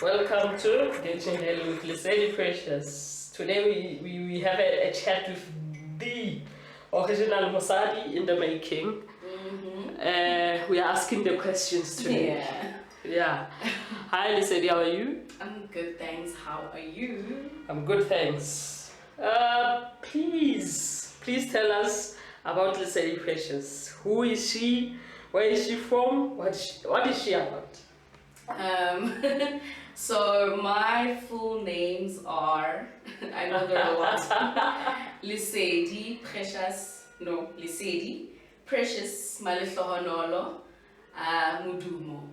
Welcome to Getting Hell with Lesedi Precious. Today we have a chat with the original Mosadi in the making. We are asking the questions today. Yeah. Hi Lesedi, how are you? I'm good, thanks. How are you? I'm good, thanks. Please tell us about Lesedi Precious. Who is she? Where is she from? What is she about? So my full names are, I know there are a lot. Lesedi Precious Malihlohonolo Mudumo.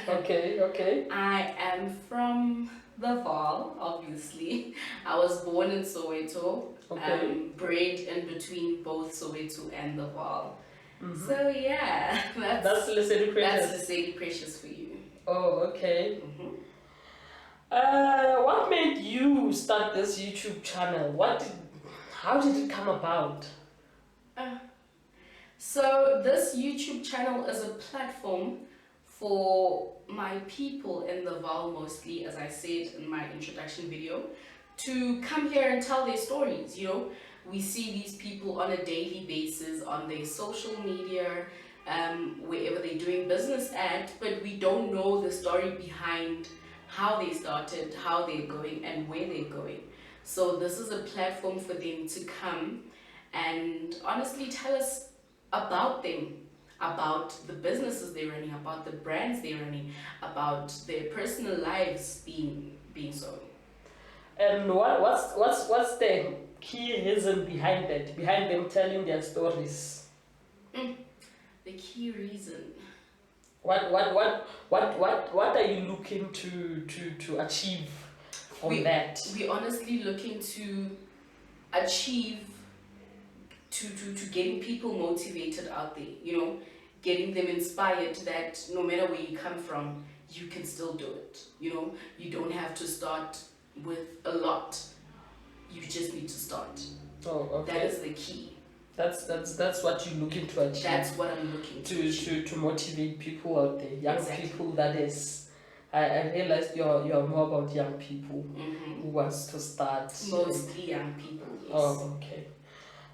Okay. I am from the Vaal, obviously. I was born in Soweto, bred in between both Soweto and the Vaal. So yeah, that's Lesedi Precious. That's Lesedi Precious for you. Oh, okay. What made you start this YouTube channel? How did it come about? So this YouTube channel is a platform for my people in the Vaal, mostly, as I said in my introduction video, to come here and tell their stories. You know, we see these people on a daily basis on their social media, wherever they're doing business at, but we don't know the story behind how they started, how they're going, and where they're going. So this is a platform for them to come and honestly tell us about them, about the businesses they're running, about the brands they're running, about their personal lives being so. And what's the key reason behind that? Behind them telling their stories? The key reason. What are you looking to achieve from that? We're honestly looking to achieve to getting people motivated out there, you know, getting them inspired that no matter where you come from, you can still do it. You know, you don't have to start with a lot. You just need to start. Oh, okay. That is the key. That's what you're looking to achieve. That's what I'm looking to motivate people out there, young exactly. people. That is, I realized you're more about young people who wants to start. Mostly young people. Yes. Oh, okay.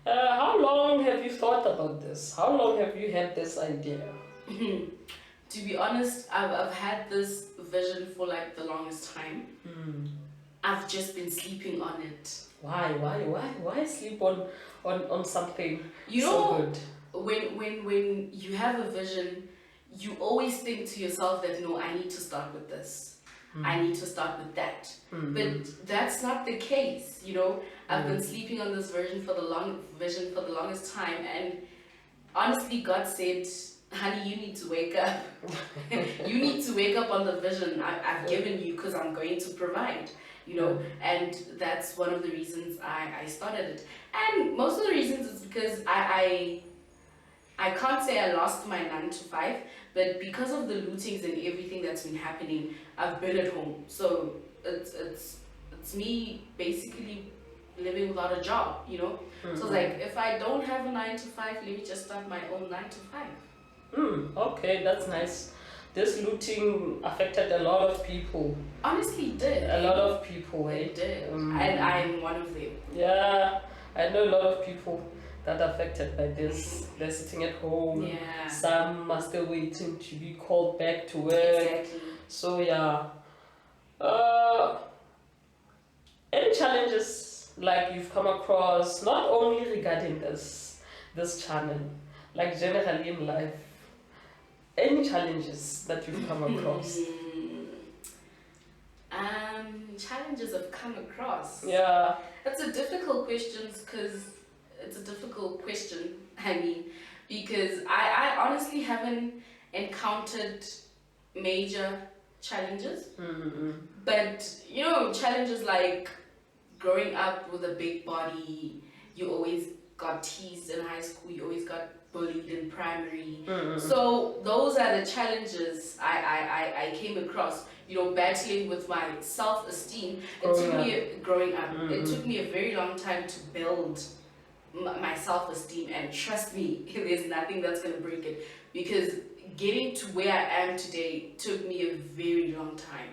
How long have you thought about this? How long have you had this idea? To be honest, I've had this vision for like the longest time. I've just been sleeping on it. Why sleep on something you so know, good? When you have a vision, you always think to yourself that no, I need to start with this. I need to start with that. But that's not the case, you know. I've been sleeping on this vision for the longest time, and honestly God said, honey, you need to wake up. You need to wake up on the vision I've given you, because I'm going to provide, you know. And that's one of the reasons I started it. And most of the reasons is because I can't say I lost my 9 to 5, but because of the lootings and everything that's been happening, I've been at home. So it's me basically living without a job, you know. So it's like, if I don't have a 9 to 5, let me just start my own 9 to 5. Okay, that's nice. This looting affected a lot of people. Honestly, it did. A lot of people, It did. And I'm one of them. Yeah, I know a lot of people that are affected by this. They're sitting at home. Yeah. Some are still waiting to be called back to work. Exactly. So yeah. Any challenges like you've come across, not only regarding this channel, like generally in life? Any challenges that you've come across? Challenges I've come across. Yeah. That's a difficult question, I mean, because I honestly haven't encountered major challenges. But, you know, challenges like growing up with a big body, you always got teased in high school, you always got bullied in primary. So those are the challenges I came across, you know, battling with my self-esteem. Growing up, it took me a very long time to build my self-esteem, and trust me, there's nothing that's going to break it, because getting to where I am today took me a very long time.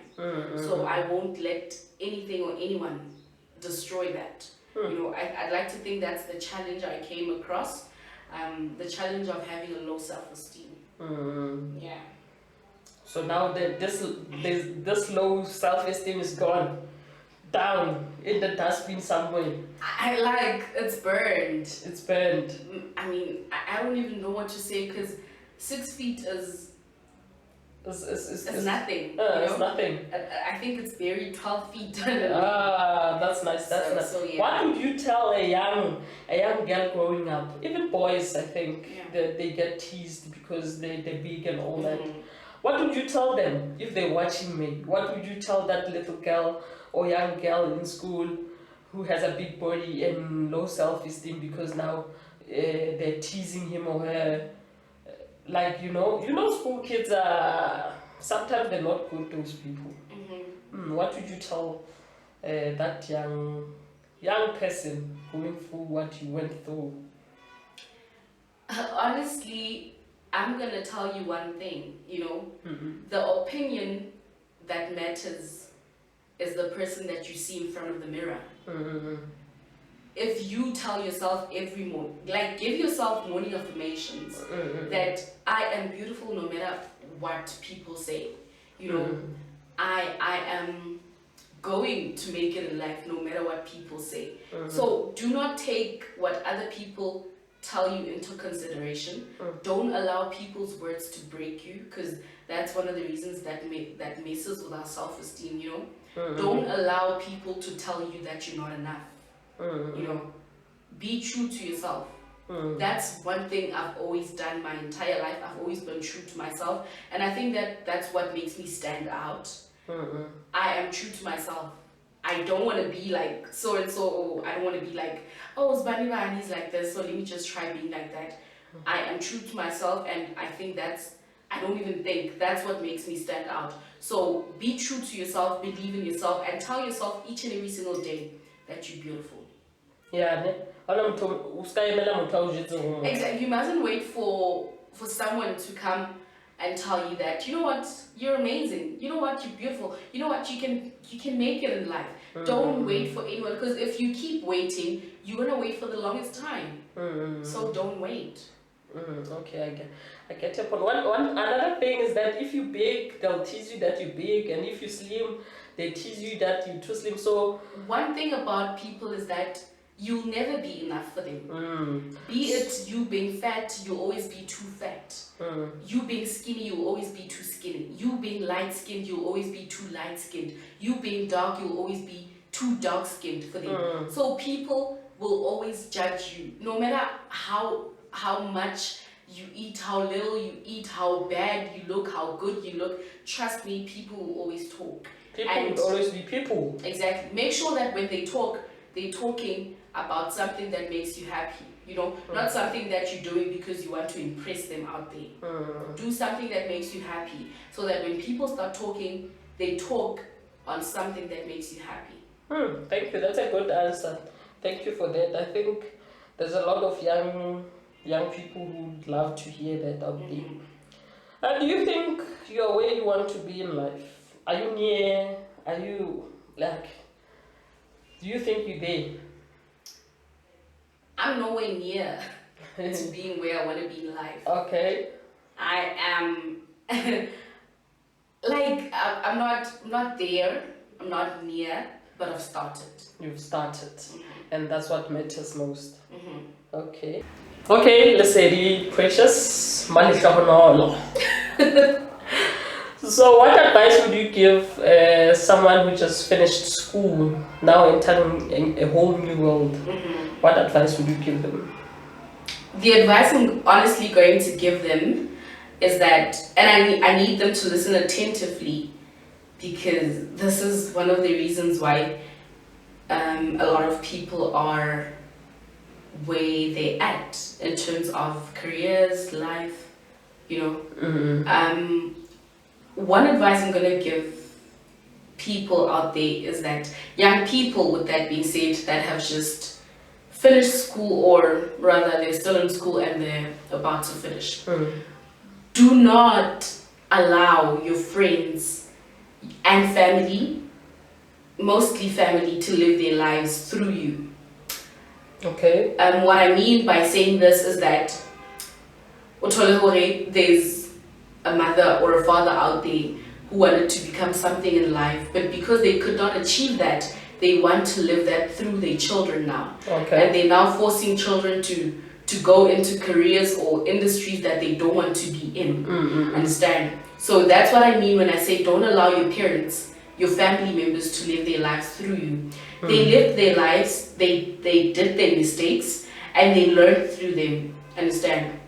So I won't let anything or anyone destroy that. You know, I'd like to think that's the challenge I came across, the challenge of having a low self-esteem. Yeah. So now that this low self-esteem is gone, down in the dustbin somewhere. I like, it's burned. It's burned. I mean, I don't even know what to say, because 6 feet is nothing. It's nothing. I think it's buried 12 feet. That's nice. That's nice. So, yeah. What would you tell a young girl growing up? Even boys, I think, they get teased because they're big and all that. What would you tell them if they're watching me? What would you tell that little girl or young girl in school who has a big body and low self-esteem because now they're teasing him or her? Like, you know, school kids are, sometimes they're not good, those people. What would you tell that young person going through what you went through? Honestly, I'm going to tell you one thing, you know, the opinion that matters is the person that you see in front of the mirror. If you tell yourself every morning, like give yourself morning affirmations that I am beautiful no matter what people say, you know, I am going to make it in life no matter what people say. So do not take what other people tell you into consideration. Don't allow people's words to break you, because that's one of the reasons that messes with our self-esteem, you know. Don't allow people to tell you that you're not enough. You know, be true to yourself. That's one thing I've always done my entire life. I've always been true to myself, and I think that's what makes me stand out. I am true to myself. I don't want to be like so and so, or I don't want to be like, oh, Zbaniba and he's like this, so let me just try being like that. I am true to myself, and I think that's what makes me stand out. So be true to yourself, believe in yourself, and tell yourself each and every single day that you're beautiful. Yeah, exactly. You mustn't wait for someone to come and tell you that, you know what, you're amazing, you know what, you're beautiful, you know what, you can make it in life. Don't wait for anyone, because if you keep waiting, you're gonna wait for the longest time. So don't wait. Okay, I get your point. Another thing is that if you're big, they'll tease you that you're big, and if you're slim, they tease you that you're too slim. So one thing about people is that you'll never be enough for them. Be it you being fat, you'll always be too fat. You being skinny, you'll always be too skinny. You being light-skinned, you'll always be too light-skinned. You being dark, you'll always be too dark-skinned for them. So people will always judge you, no matter how much you eat, how little you eat, how bad you look, how good you look. Trust me, people will always talk. People will always be people. Exactly. Make sure that when they talk, they're talking about something that makes you happy. You know, not something that you're doing because you want to impress them out there. Do something that makes you happy, so that when people start talking, they talk on something that makes you happy. Thank you. That's a good answer. Thank you for that. I think there's a lot of young people who would love to hear that out there. And do you think you're where you want to be in life? Are you near? Are you like? Do you think you're there? I'm nowhere near to being where I want to be in life. Okay. I am like I'm not there. I'm not near, but I've started. You've started, and that's what matters most. Okay. Okay, Lesedi Precious Malika Honolo. So what advice would you give someone who just finished school, now entering a whole new world? What advice would you give them? The advice I'm honestly going to give them is that, and I need them to listen attentively, because this is one of the reasons why a lot of people are where they're at in terms of careers, life, you know. One advice I'm going to give people out there is that young people, with that being said, that have just finished school, or rather they're still in school and they're about to finish, do not allow your friends and family, mostly family, to live their lives through you. Okay. What I mean by saying this is that there's a mother or a father out there who wanted to become something in life, but because they could not achieve that, they want to live that through their children now. Okay. And they're now forcing children to go into careers or industries that they don't want to be in. Understand? So that's what I mean when I say don't allow your parents, your family members, to live their lives through you. They lived their lives, they did their mistakes, and they learned through them. Understand?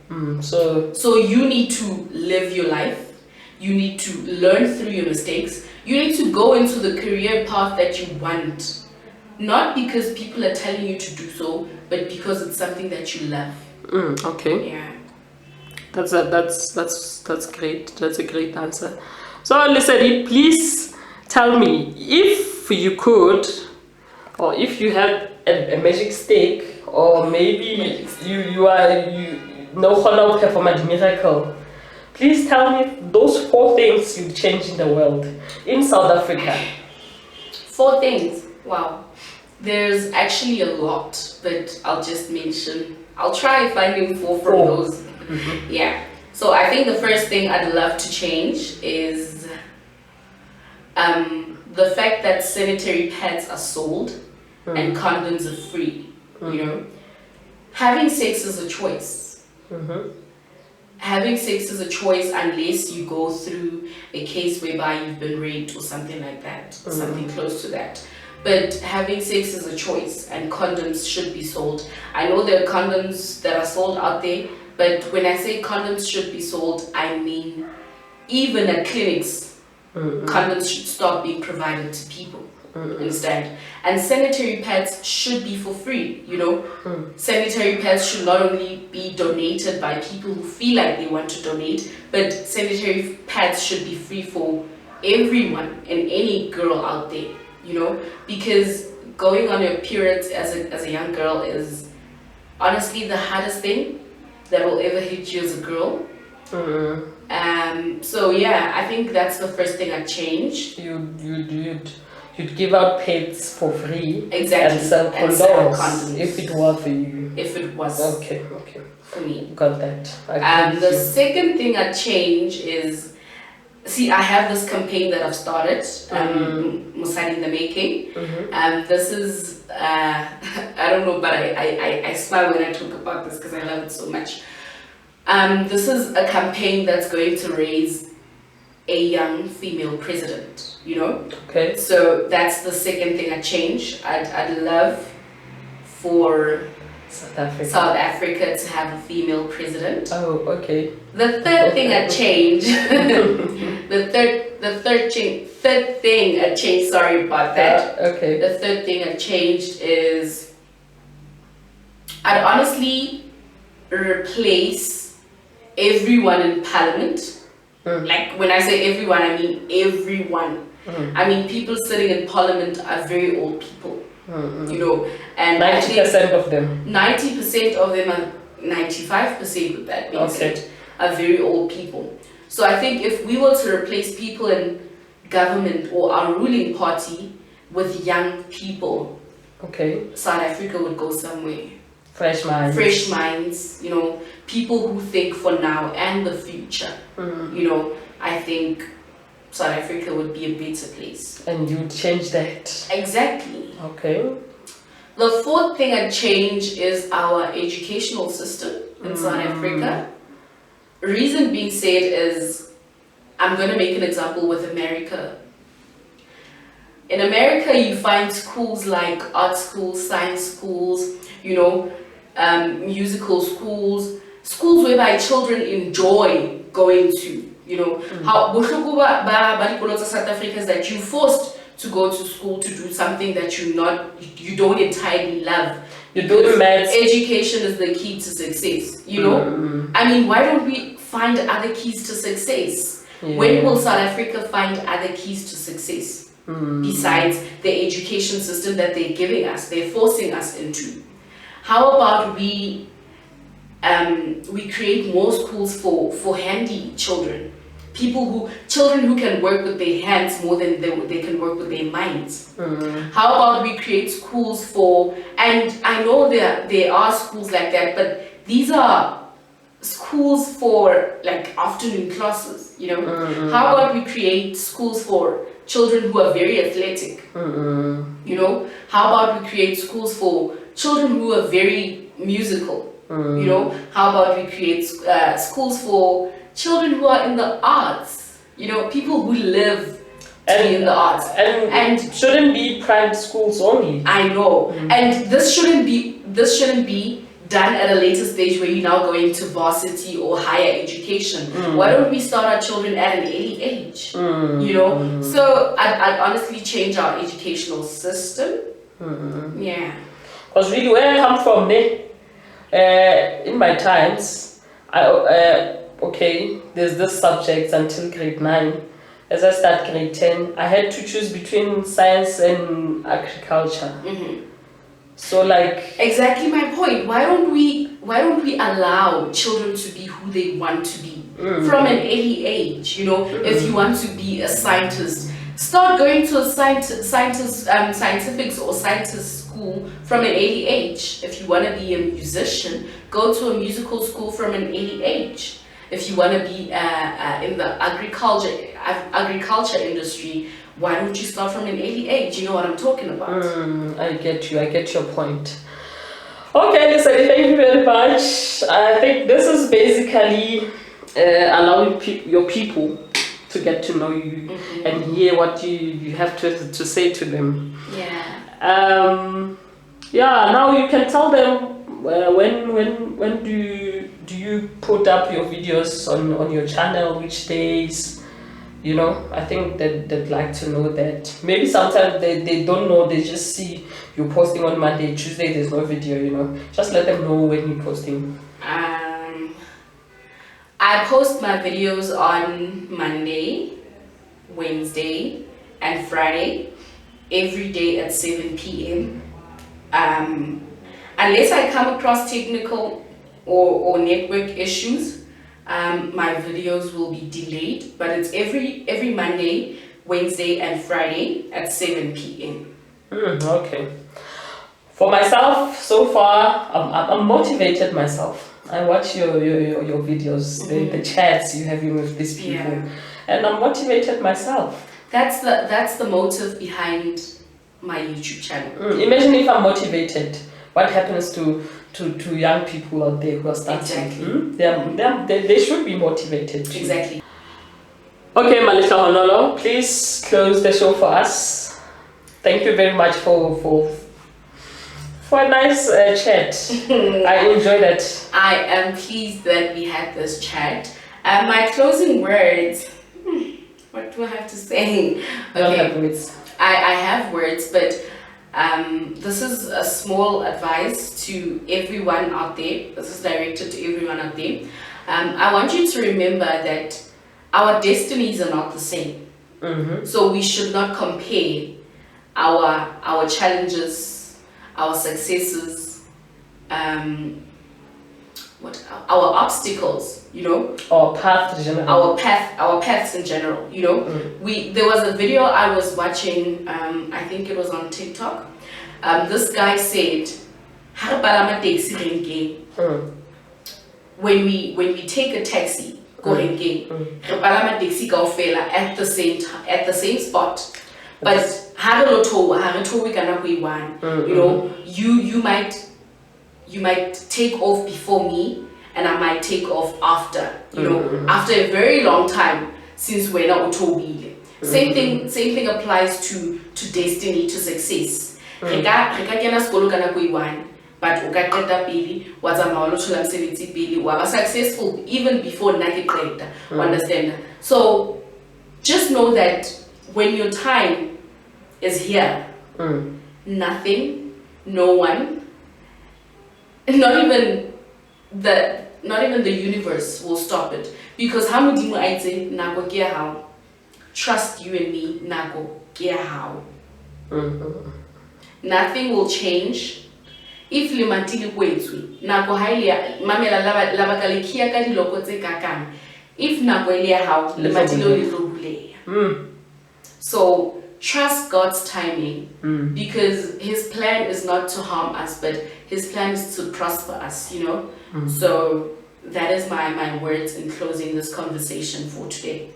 So you need to live your life. You need to learn through your mistakes. You need to go into the career path that you want. Not because people are telling you to do so, but because it's something that you love. Okay. Yeah. That's great. That's a great answer. So listen, please tell me, if you could, or if you had a magic stick, or maybe you know how to perform a miracle. Please tell me those 4 things you'd change in the world in South Africa. 4 things. Wow. There's actually a lot, but I'll just mention. I'll try finding 4 from those. Yeah. So I think the first thing I'd love to change is the fact that sanitary pads are sold and condoms are free. You know, having sex is a choice. Having sex is a choice unless you go through a case whereby you've been raped or something like that, something close to that. But having sex is a choice, and condoms should be sold. I know there are condoms that are sold out there, but when I say condoms should be sold, I mean even at clinics, condoms should start being provided to people. Understand? And sanitary pads should be for free, you know. Sanitary pads should not only be donated by people who feel like they want to donate, but sanitary pads should be free for everyone and any girl out there, you know, because going on your periods as a young girl is honestly the hardest thing that will ever hit you as a girl. So yeah, I think that's the first thing I'd change. You'd give out pads for free. Exactly. And sell condoms if it were for you. If it was. Okay. For me. Got that. The second thing I'd change is, see, I have this campaign that I've started, Mosadi in the Making. This is, I don't know, but I smile when I talk about this because I love it so much. This is a campaign that's going to raise a young female president, you know? Okay. So that's the second thing I change. I'd love for South Africa to have a female president. Oh, okay. The third thing I change, the third thing I changed, sorry about that. Okay. The third thing I changed is I'd honestly replace everyone in parliament. Like when I say everyone, I mean everyone. I mean people sitting in parliament are very old people, you know, and 90% of them. 90% of them are 95% with that being said are very old people. So I think if we were to replace people in government or our ruling party with young people, South Africa would go somewhere. Fresh minds, you know, people who think for now and the future. You know, I think South Africa would be a better place. And you'd change that. Exactly. Okay. The fourth thing I'd change is our educational system in South Africa. Reason being said is, I'm going to make an example with America. In America, you find schools like art schools, science schools, you know, musical schools, schools whereby children enjoy going to, you know. How South Africa is that you're forced to go to school to do something that you don't entirely love. You do maths. Education is the key to success, you know. I mean, why don't we find other keys to success? When will South Africa find other keys to success besides the education system that they're giving us, they're forcing us into? How about we we create more schools for handy children, children who can work with their hands more than they can work with their minds. How about we create schools for, and I know there are schools like that, but these are schools for like afternoon classes, you know. How about we create schools for children who are very athletic, you know. How about we create schools for children who are very musical, you know. How about we create schools for children who are in the arts, you know, people who live to be in the arts. And shouldn't be private schools only. I know. And this shouldn't be done at a later stage where you're now going to varsity or higher education. Why don't we start our children at an early age? You know? So I'd honestly change our educational system. Yeah. Because really where I come from, in my times, okay, there's this subject until grade 9. As I start grade 10, I had to choose between science and agriculture. So like exactly my point. Why don't we allow children to be who they want to be from an early age? You know, if you want to be a scientist, start going to a scientifics or scientist school from an early age. If you want to be a musician, go to a musical school from an early age. If you want to be in the agriculture industry, why don't you start from an early age? You know what I'm talking about. I get you. I get your point. Okay, listen, thank you very much. I think this is basically allowing your people to get to know you and hear what you have to say to them. Yeah. Now you can tell them when do you put up your videos on your channel, which days. You know, I think that they'd like to know that. Maybe sometimes they don't know, they just see you posting on Monday, Tuesday, there's no video, you know. Just let them know when you're posting. I post my videos on Monday, Wednesday, and Friday, every day at 7 p.m. Unless I come across technical or network issues, my videos will be delayed, but it's every Monday, Wednesday, and Friday at 7 p.m. Okay. For myself, so far, I'm motivated myself. I watch your videos, the chats you having with these people, and I'm motivated myself. That's the motive behind my YouTube channel. Imagine if I'm motivated, what happens to young people out there who are starting? Exactly. They should be motivated too. Exactly. Okay, Malika Honolo, please close the show for us. Thank you very much for a nice chat. I enjoyed it. I am pleased that we had this chat. My closing words. What do I have to say? I don't have words. I have words, but this is a small advice to everyone out there. This is directed to everyone out there. I want you to remember that our destinies are not the same. So we should not compare our challenges, our successes, our obstacles, you know, our path in general. Our paths in general, you know. There was a video I was watching, I think it was on TikTok. This guy said, when we take a taxi, go at the same spot, but you know, you might take off before me and I might take off after, you know, after a very long time since we're not Same thing applies to destiny, to success. But successful even before understand? So just know that when your time is here, nothing, no one, not even the universe will stop it, because trust you and me, nothing will change if le matile kwetswe nako ha ile mamela la baka le khia ka diloko tse kakang if nako ile ya hao le matile le tlo buleha. So trust God's timing because his plan is not to harm us but his plan is to prosper us, you know. So that is my words in closing this conversation for today.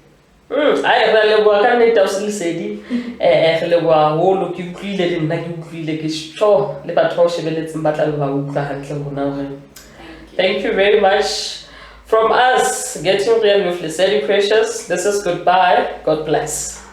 I really work on it as you said. Really work all you utlwile le nna ke utlwile ke sure le batho ba shebeletseng ba tla ba utlwa hantle hona. Thank you very much. From us, Getting Real with Lesedi Precious, this is goodbye. God bless.